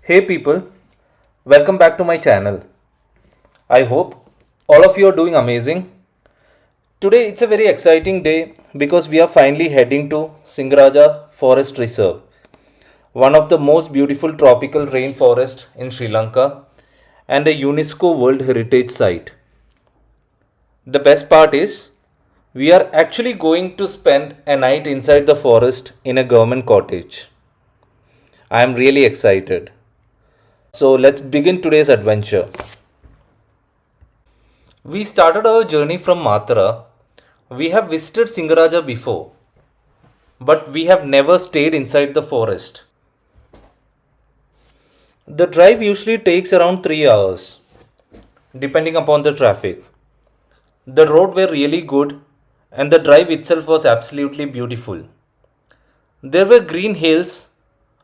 Hey people, welcome back to my channel. I hope all of you are doing amazing. Today it's a very exciting day because we are finally heading to Singaraja Forest Reserve, one of the most beautiful tropical rainforest in Sri Lanka and a UNESCO World Heritage Site. The best part is we are actually going to spend a night inside the forest in a government cottage. I am really excited. So let's begin today's adventure. We started our journey from Matara. We have visited Singaraja before, but we have never stayed inside the forest. The drive usually takes around 3 hours, depending upon the traffic. The road were really good and the drive itself was absolutely beautiful. There were green hills,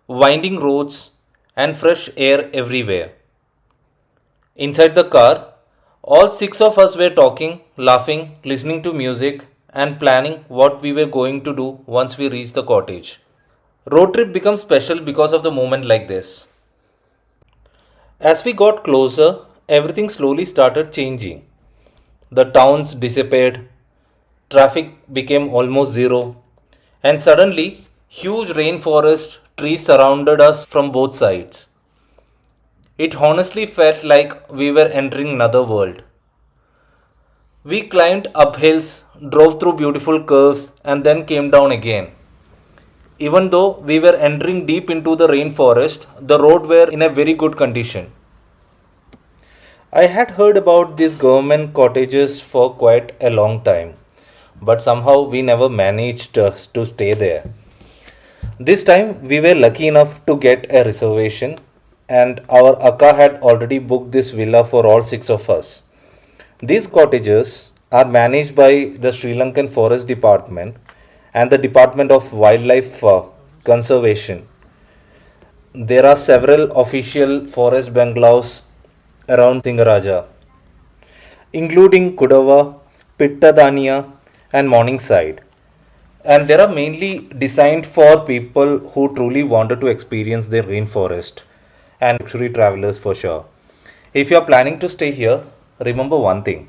winding roads, and fresh air everywhere. Inside the car, all six of us were talking, laughing, listening to music, and planning what we were going to do once we reached the cottage. Road trip becomes special because of the moment like this. As we got closer, everything slowly started changing. The towns disappeared, traffic became almost zero, and suddenly, huge rainforest trees surrounded us from both sides. It honestly felt like we were entering another world. We climbed up hills, drove through beautiful curves, and then came down again. Even though we were entering deep into the rainforest, the road were in a very good condition. I had heard about these government cottages for quite a long time, but somehow we never managed to stay there. This time we were lucky enough to get a reservation, and our Akka had already booked this villa for all six of us. These cottages are managed by the Sri Lankan Forest Department and the Department of Wildlife Conservation. There are several official forest bungalows around Singaraja, including Kudava, Pitadeniya, and Morningside. And they are mainly designed for people who truly wanted to experience the rainforest and luxury travelers for sure. If you are planning to stay here, remember one thing: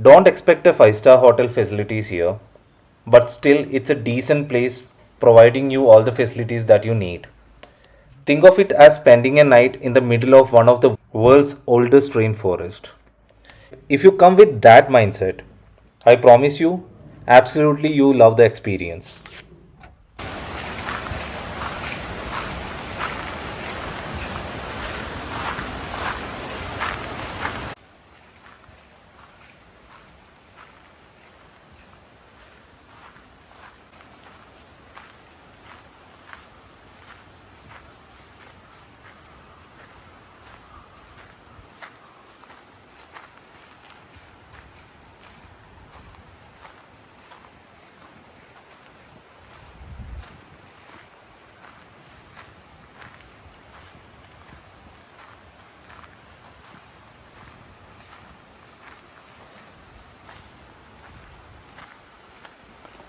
don't expect a 5-star hotel facilities here, but still it's a decent place providing you all the facilities that you need. Think of it as spending a night in the middle of one of the world's oldest rainforest. If you come with that mindset, I promise you, absolutely you love the experience.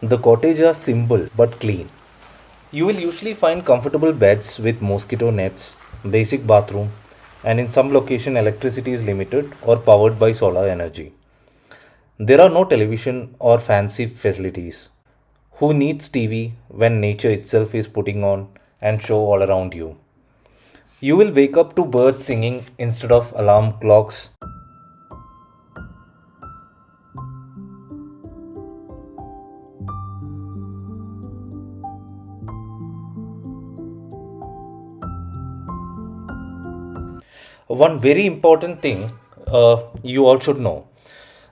The cottages are simple but clean. You will usually find comfortable beds with mosquito nets, basic bathroom, and in some location electricity is limited or powered by solar energy. There are no television or fancy facilities. Who needs TV when nature itself is putting on and show all around you? You will wake up to birds singing instead of alarm clocks. One very important thing you all should know: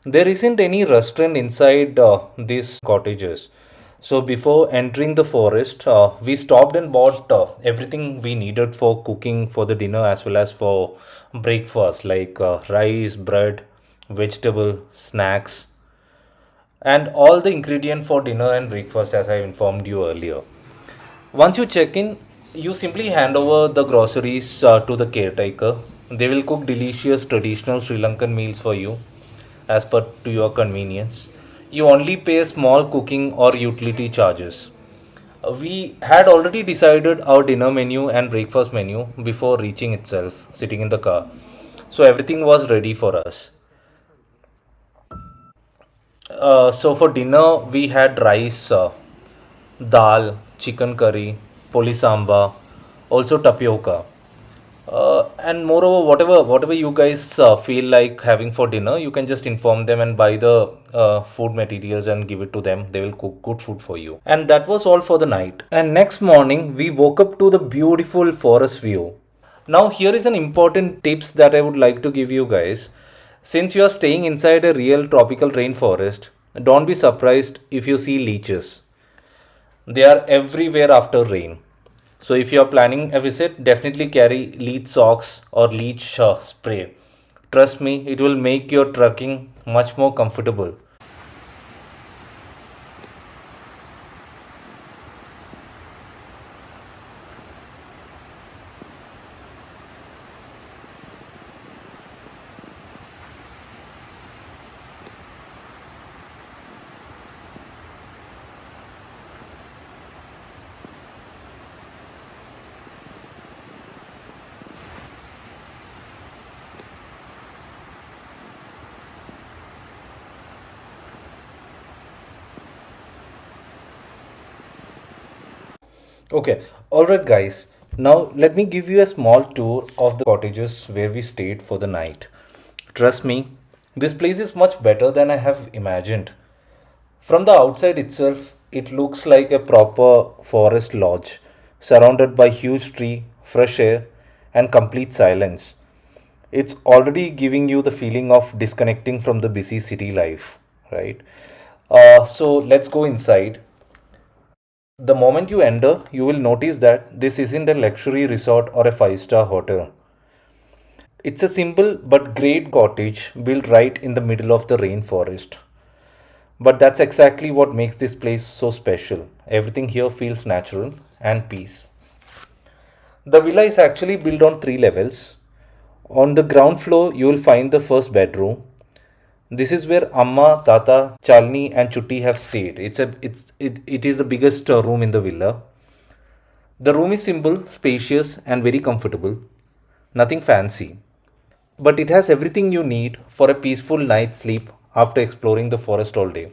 there isn't any restaurant inside these cottages. So before entering the forest, we stopped and bought everything we needed for cooking for the dinner as well as for breakfast, like rice, bread, vegetable, snacks, and all the ingredient for dinner and breakfast as I informed you earlier. Once you check in, you simply hand over the groceries to the caretaker. They will cook delicious traditional Sri Lankan meals for you as per to your convenience. You only pay small cooking or utility charges. We had already decided our dinner menu and breakfast menu before reaching itself, sitting in the car. So everything was ready for us. So for dinner, we had rice, dal, chicken curry, polisamba, also tapioca. And moreover, whatever you guys feel like having for dinner, you can just inform them and buy the food materials and give it to them. They will cook good food for you. And that was all for the night. And next morning, we woke up to the beautiful forest view. Now, here is an important tips that I would like to give you guys. Since you are staying inside a real tropical rainforest, don't be surprised if you see leeches. They are everywhere after rain. So if you are planning a visit, definitely carry leech socks or leech spray. Trust me, it will make your trekking much more comfortable. Okay, alright guys. Now let me give you a small tour of the cottages where we stayed for the night. Trust me, this place is much better than I have imagined. From the outside itself, it looks like a proper forest lodge, surrounded by huge tree, fresh air, and complete silence. It's already giving you the feeling of disconnecting from the busy city life, right? So let's go inside. The moment you enter, you will notice that this isn't a luxury resort or a five-star hotel. It's a simple but great cottage built right in the middle of the rainforest. But that's exactly what makes this place so special. Everything here feels natural and peace. The villa is actually built on three levels. On the ground floor, you will find the first bedroom. This is where Amma, Tata, Chalni, and Chutti have stayed. It is the biggest room in the villa. The room is simple, spacious, and very comfortable. Nothing fancy, but it has everything you need for a peaceful night's sleep after exploring the forest all day.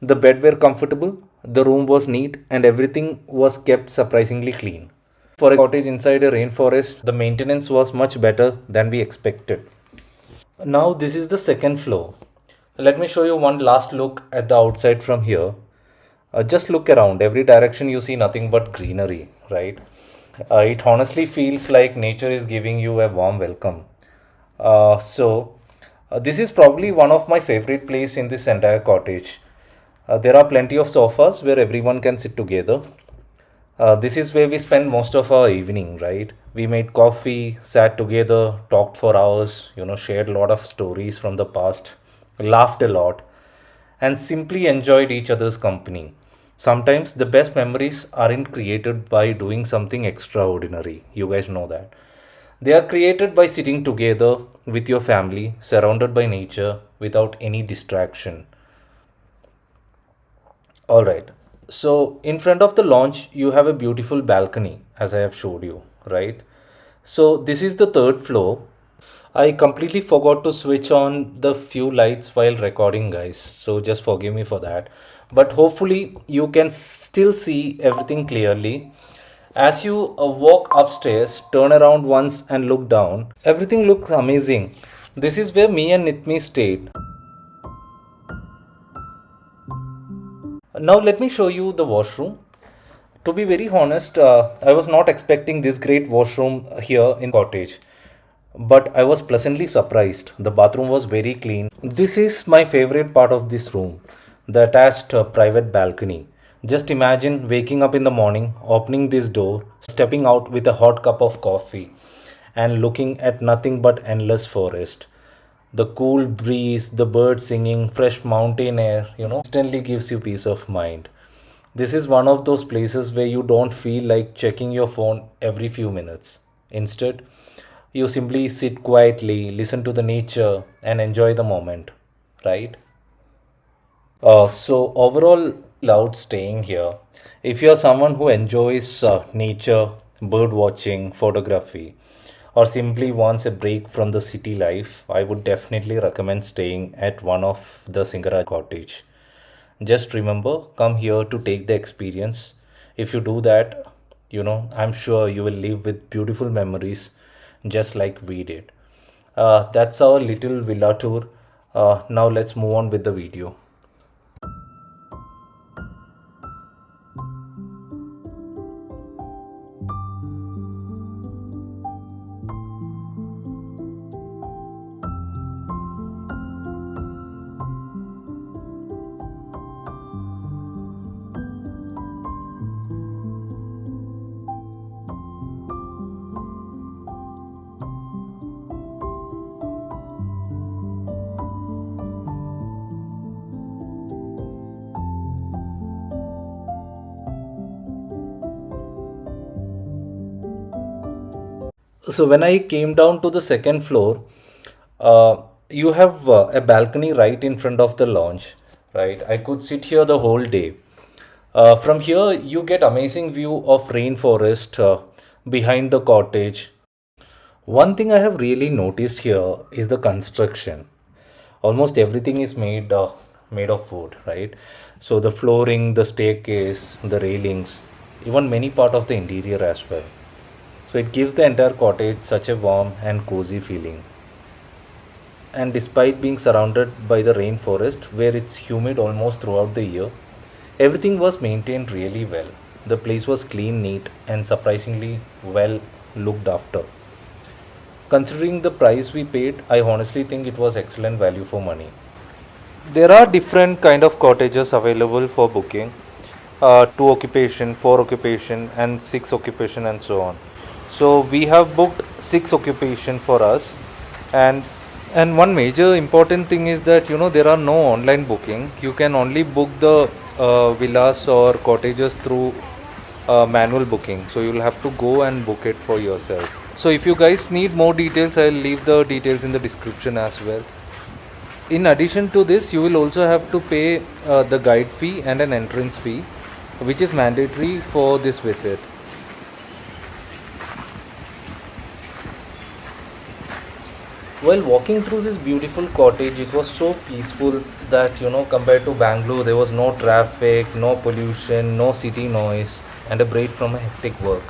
The bed were comfortable, the room was neat, and everything was kept surprisingly clean. For a cottage inside a rainforest, the maintenance was much better than we expected. Now, this is the second floor. Let me show you one last look at the outside from here. Just look around. Every direction you see nothing but greenery, right? It honestly feels like nature is giving you a warm welcome. This is probably one of my favorite place in this entire cottage. There are plenty of sofas where everyone can sit together. This is where we spend most of our evening, right? We made coffee, sat together, talked for hours, shared a lot of stories from the past, laughed a lot, and simply enjoyed each other's company. Sometimes the best memories aren't created by doing something extraordinary. You guys know that. They are created by sitting together with your family, surrounded by nature, without any distraction. All right. So in front of the launch, you have a beautiful balcony, as I have showed you, right? So this is the third floor. I completely forgot to switch on the few lights while recording, guys. So just forgive me for that. But hopefully you can still see everything clearly. As you walk upstairs, turn around once and look down. Everything looks amazing. This is where me and Nitmi stayed. Now let me show you the washroom. To be very honest, I was not expecting this great washroom here in cottage, but I was pleasantly surprised. The bathroom was very clean. This is my favorite part of this room, the attached private balcony. Just imagine waking up in the morning, opening this door, stepping out with a hot cup of coffee, and looking at nothing but endless forest. The cool breeze, the birds singing, fresh mountain air, instantly gives you peace of mind. This is one of those places where you don't feel like checking your phone every few minutes. Instead, you simply sit quietly, listen to the nature, and enjoy the moment, right? So overall, Loved staying here. If you're someone who enjoys nature, bird watching, photography, or simply wants a break from the city life, I would definitely recommend staying at one of the Singaraja cottage. Just remember, come here to take the experience. If you do that, I'm sure you will live with beautiful memories just like we did. That's our little villa tour. Now let's move on with the video. So when I came down to the second floor, you have a balcony right in front of the lounge, right? I could sit here the whole day. From here, you get amazing view of rainforest behind the cottage. One thing I have really noticed here is the construction. Almost everything is made of wood, right? So the flooring, the staircase, the railings, even many part of the interior as well. So it gives the entire cottage such a warm and cozy feeling. And despite being surrounded by the rainforest, where it's humid almost throughout the year, everything was maintained really well. The place was clean, neat, and surprisingly well looked after. Considering the price we paid, I honestly think it was excellent value for money. There are different kind of cottages available for booking. Two occupation, four occupation, and six occupation, and so on. So we have booked six occupation for us, and one major important thing is that there are no online booking. You can only book the villas or cottages through manual booking. So you'll have to go and book it for yourself. So if you guys need more details, I'll leave the details in the description as well. In addition to this, you will also have to pay the guide fee and an entrance fee, which is mandatory for this visit. While walking through this beautiful cottage, it was so peaceful that, compared to Bangalore, there was no traffic, no pollution, no city noise, and a break from a hectic work.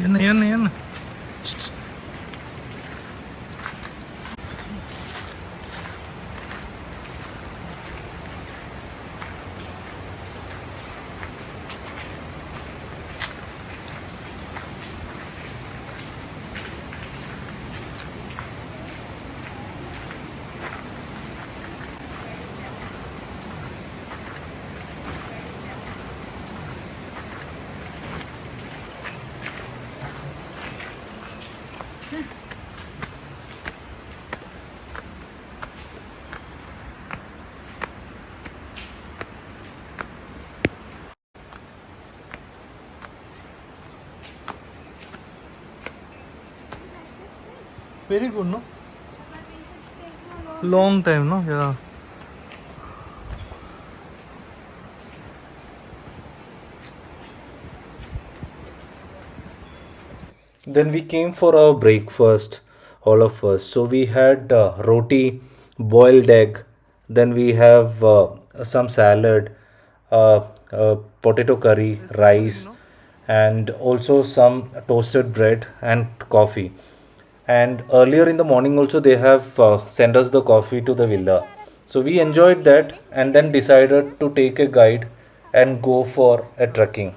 Yan. Very good, no? Long time, no? Yeah. Then we came for our breakfast, all of us. So we had roti, boiled egg, Then we have some salad, potato curry, rice, and also some toasted bread and coffee. And earlier in the morning also they have sent us the coffee to the villa. So we enjoyed that and then decided to take a guide and go for a trekking.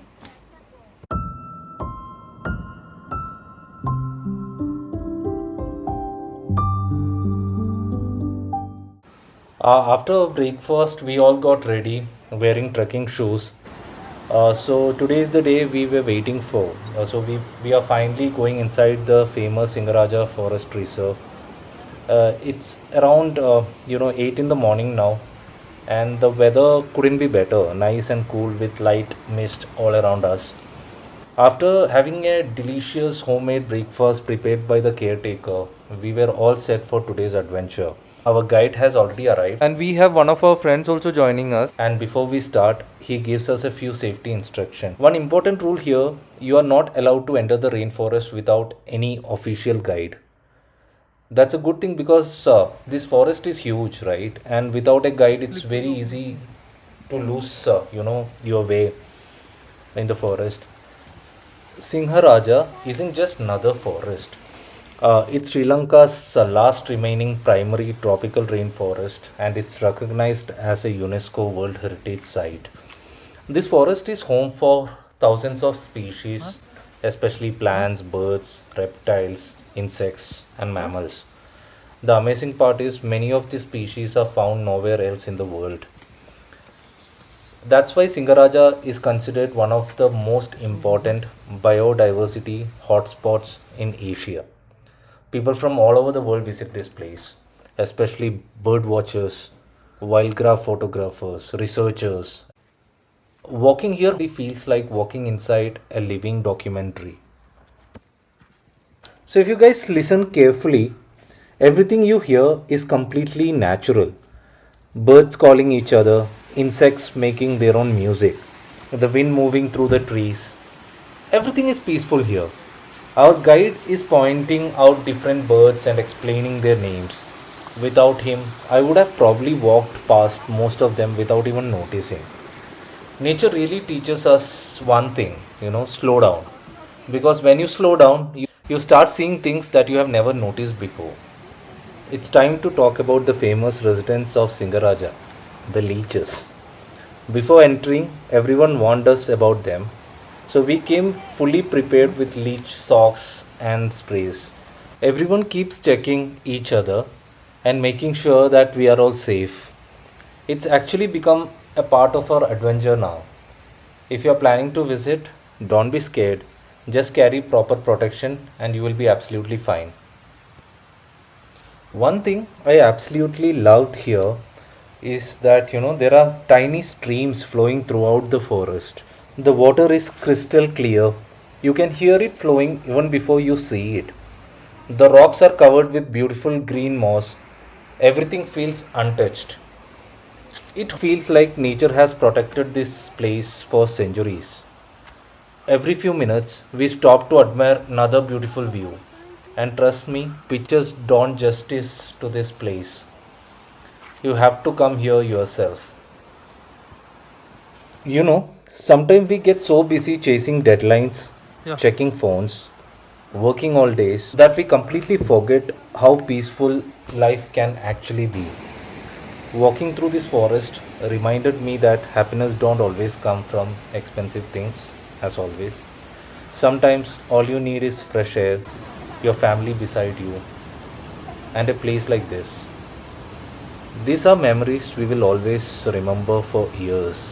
After breakfast, we all got ready wearing trekking shoes. So today is the day we were waiting for. So we are finally going inside the famous Singaraja Forest Reserve. It's around 8 in the morning now, and the weather couldn't be better. Nice and cool with light mist all around us. After having a delicious homemade breakfast prepared by the caretaker, we were all set for today's adventure. Our guide has already arrived, and we have one of our friends also joining us. And before we start, he gives us a few safety instructions. One important rule here: you are not allowed to enter the rainforest without any official guide. That's a good thing because this forest is huge, right? And without a guide, it's very easy to lose, your way in the forest. Sinharaja isn't just another forest. It's Sri Lanka's last remaining primary tropical rainforest and it's recognized as a UNESCO World Heritage Site. This forest is home for thousands of species, especially plants, birds, reptiles, insects, and mammals. The amazing part is many of these species are found nowhere else in the world. That's why Singaraja is considered one of the most important biodiversity hotspots in Asia. People from all over the world visit this place, especially birdwatchers, wildlife photographers, researchers. Walking here feels like walking inside a living documentary. So, if you guys listen carefully, everything you hear is completely natural. Birds calling each other, insects making their own music, the wind moving through the trees. Everything is peaceful here. Our guide is pointing out different birds and explaining their names. Without him, I would have probably walked past most of them without even noticing. Nature really teaches us one thing, slow down. Because when you slow down, you start seeing things that you have never noticed before. It's time to talk about the famous residents of Singaraja, the leeches. Before entering, everyone warned us about them. So we came fully prepared with leech socks and sprays. Everyone keeps checking each other and making sure that we are all safe. It's actually become a part of our adventure now. If you are planning to visit, don't be scared. Just carry proper protection and you will be absolutely fine. One thing I absolutely loved here is that there are tiny streams flowing throughout the forest. The water is crystal clear. You can hear it flowing even before you see it. The rocks are covered with beautiful green moss. Everything feels untouched. It feels like nature has protected this place for centuries. Every few minutes, we stop to admire another beautiful view. And trust me, pictures don't justice to this place. You have to come here yourself. Sometimes we get so busy chasing deadlines, checking phones, working all days that we completely forget how peaceful life can actually be. Walking through this forest reminded me that happiness don't always come from expensive things, as always. Sometimes all you need is fresh air, your family beside you, and a place like this. These are memories we will always remember for years.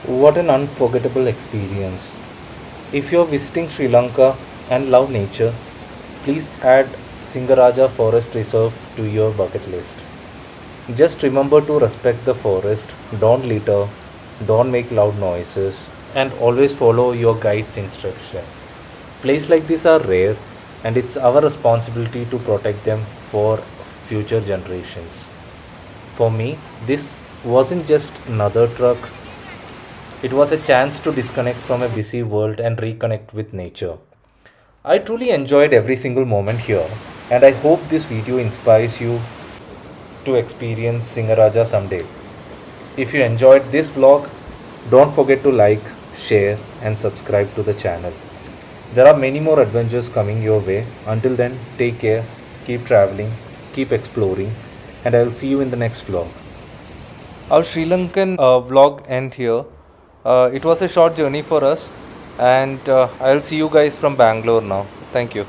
What an unforgettable experience. If you're visiting Sri Lanka and love nature, please add Singaraja Forest Reserve to your bucket list. Just remember to respect the forest, don't litter, don't make loud noises, and always follow your guide's instruction. Places like this are rare, and it's our responsibility to protect them for future generations. For me, this wasn't just another truck, it was a chance to disconnect from a busy world and reconnect with nature. I truly enjoyed every single moment here, and I hope this video inspires you to experience Singaraja someday. If you enjoyed this vlog, don't forget to like, share, and subscribe to the channel. There are many more adventures coming your way. Until then, take care, keep traveling, keep exploring, and I will see you in the next vlog. Our Sri Lankan vlog end here. It was a short journey for us, and I'll see you guys from Bangalore now. Thank you.